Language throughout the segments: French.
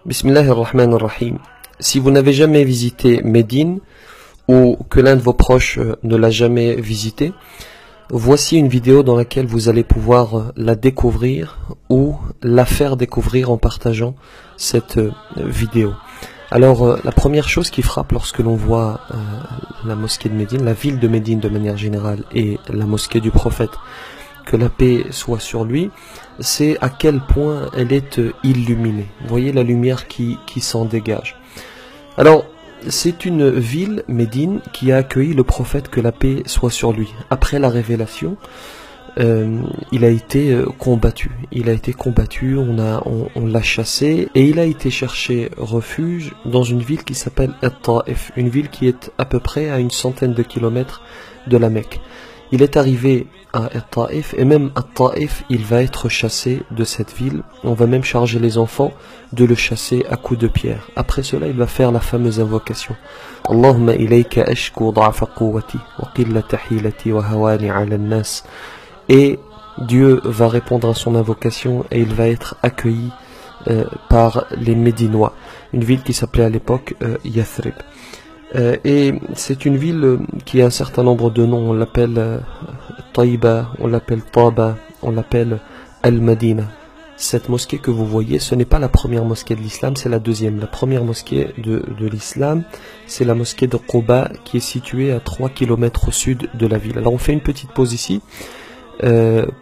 Bismillahirrahmanirrahim. Si vous n'avez jamais visité Médine ou que l'un de vos proches ne l'a jamais visité, voici une vidéo dans laquelle vous allez pouvoir la découvrir ou la faire découvrir en partageant cette vidéo. Alors la première chose qui frappe lorsque l'on voit la mosquée de Médine, la ville de Médine de manière générale et la mosquée du prophète, que la paix soit sur lui, c'est à quel point elle est illuminée. Vous voyez la lumière qui s'en dégage. Alors, c'est une ville, Médine, qui a accueilli le prophète, que la paix soit sur lui. Après la révélation, il a été combattu. Il a été combattu, on l'a chassé, et il a été chercher refuge dans une ville qui s'appelle At-Taif, une ville qui est à peu près à une centaine de kilomètres de la Mecque. Il est arrivé à At-Taif, et même à Taif, il va être chassé de cette ville. On va même charger les enfants de le chasser à coups de pierre. Après cela, il va faire la fameuse invocation. Allahumma ilayka ashku da'fa quwwati wa qillata hilati wa hawani 'ala an-nas. Et Dieu va répondre à son invocation et il va être accueilli par les Médinois. Une ville qui s'appelait à l'époque Yathrib. Et c'est une ville qui a un certain nombre de noms. On l'appelle Taïba, on l'appelle Taba, on l'appelle Al-Madina. Cette mosquée que vous voyez, ce n'est pas la première mosquée de l'islam, c'est la deuxième. La première mosquée de l'islam, c'est la mosquée de Quba qui est située à 3 km au sud de la ville. Alors on fait une petite pause ici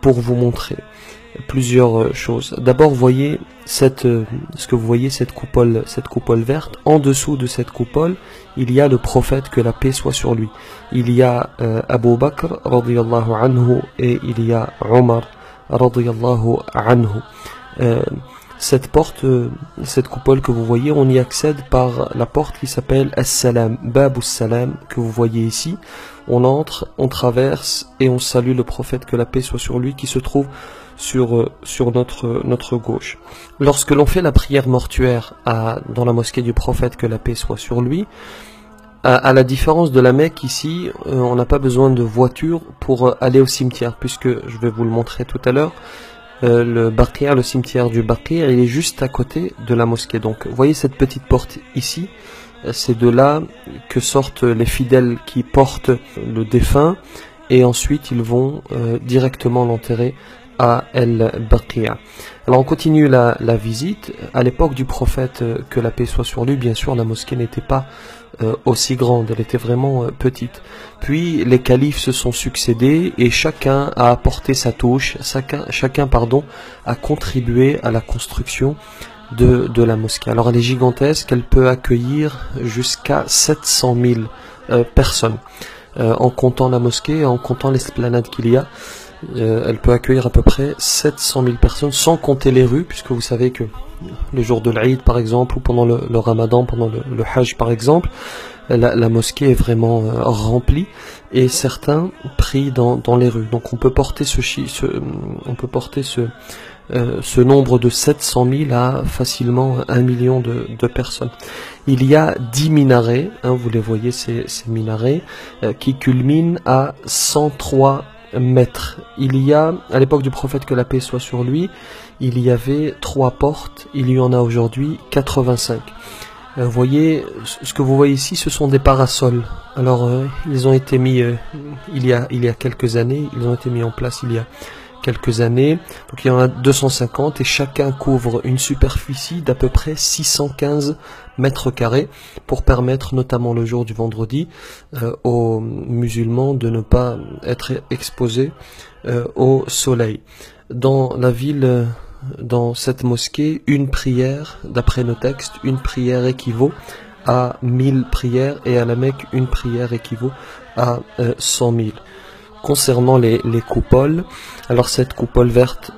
pour vous montrer plusieurs choses. D'abord, voyez ce que vous voyez, cette coupole verte. En dessous de cette coupole, il y a le prophète, que la paix soit sur lui. Il y a Abu Bakr radiyallahu anhu et il y a Omar radiyallahu anhu. Cette coupole que vous voyez, on y accède par la porte qui s'appelle As-Salam, Bab As-Salam, que vous voyez ici. On entre, on traverse et on salue le prophète, que la paix soit sur lui, qui se trouve sur notre gauche. Lorsque l'on fait la prière mortuaire dans la mosquée du prophète, que la paix soit sur lui, à la différence de la Mecque, ici, on n'a pas besoin de voiture pour aller au cimetière, puisque je vais vous le montrer tout à l'heure. Le Baqi', le cimetière du Baqi', il est juste à côté de la mosquée. Donc, vous voyez cette petite porte ici, c'est de là que sortent les fidèles qui portent le défunt, et ensuite ils vont directement l'enterrer à El-Baqi'. Alors on continue la visite. À l'époque du prophète, que la paix soit sur lui, bien sûr la mosquée n'était pas aussi grande, elle était vraiment petite. Puis les califes se sont succédés et chacun a apporté sa touche, chacun a contribué à la construction de la mosquée. Alors elle est gigantesque, elle peut accueillir jusqu'à 700 000 personnes. En comptant la mosquée, en comptant l'esplanade qu'il y a, elle peut accueillir à peu près 700 000 personnes, sans compter les rues, puisque vous savez que le jour de l'Aïd par exemple, ou pendant le Ramadan, pendant le Hajj par exemple, la mosquée est vraiment remplie, et certains prient dans les rues. Donc on peut porter ce nombre de 700 000 à facilement 1 million de personnes. Il y a 10 minarets, vous les voyez, ces minarets, qui culminent à 103 mètres. Il y a, à l'époque du prophète, que la paix soit sur lui, il y avait 3 portes, il y en a aujourd'hui 85. Vous voyez, ce que vous voyez ici, ce sont des parasols. Alors, ils ont été mis il y a quelques années, ils ont été mis en place il y a quelques années. Donc il y en a 250 et chacun couvre une superficie d'à peu près 615 mètres carrés pour permettre, notamment le jour du vendredi, aux musulmans de ne pas être exposés au soleil. Dans la ville, dans cette mosquée, une prière, d'après nos textes, une prière équivaut à 1000 prières, et à la Mecque, une prière équivaut à 100 000. Concernant les coupoles, alors cette coupole verte,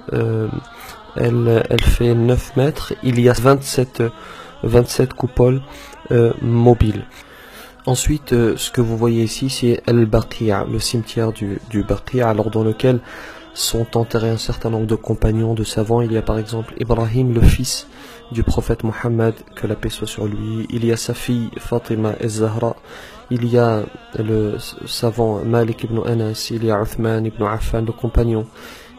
elle fait 9 mètres, il y a 27 coupoles mobiles. Ensuite, ce que vous voyez ici, c'est El-Baqi', le cimetière du Baqi', alors dans lequel sont enterrés un certain nombre de compagnons, de savants. Il y a par exemple Ibrahim, le fils du prophète Mohammed, que la paix soit sur lui. Il y a sa fille Fatima az-Zahra. Il y a le savant Malik ibn Anas. Il y a Uthman ibn Affan, le compagnon.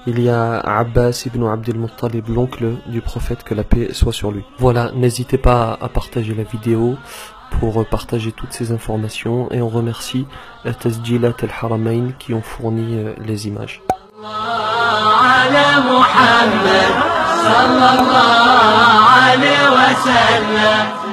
il y a Abbas ibn Abd al-Muttalib, l'oncle du prophète, que la paix soit sur lui. Voilà, n'hésitez pas à partager la vidéo pour partager toutes ces informations, et on remercie Tasjilat al-Haramain qui ont fourni les images. على محمد صلى الله عليه وسلم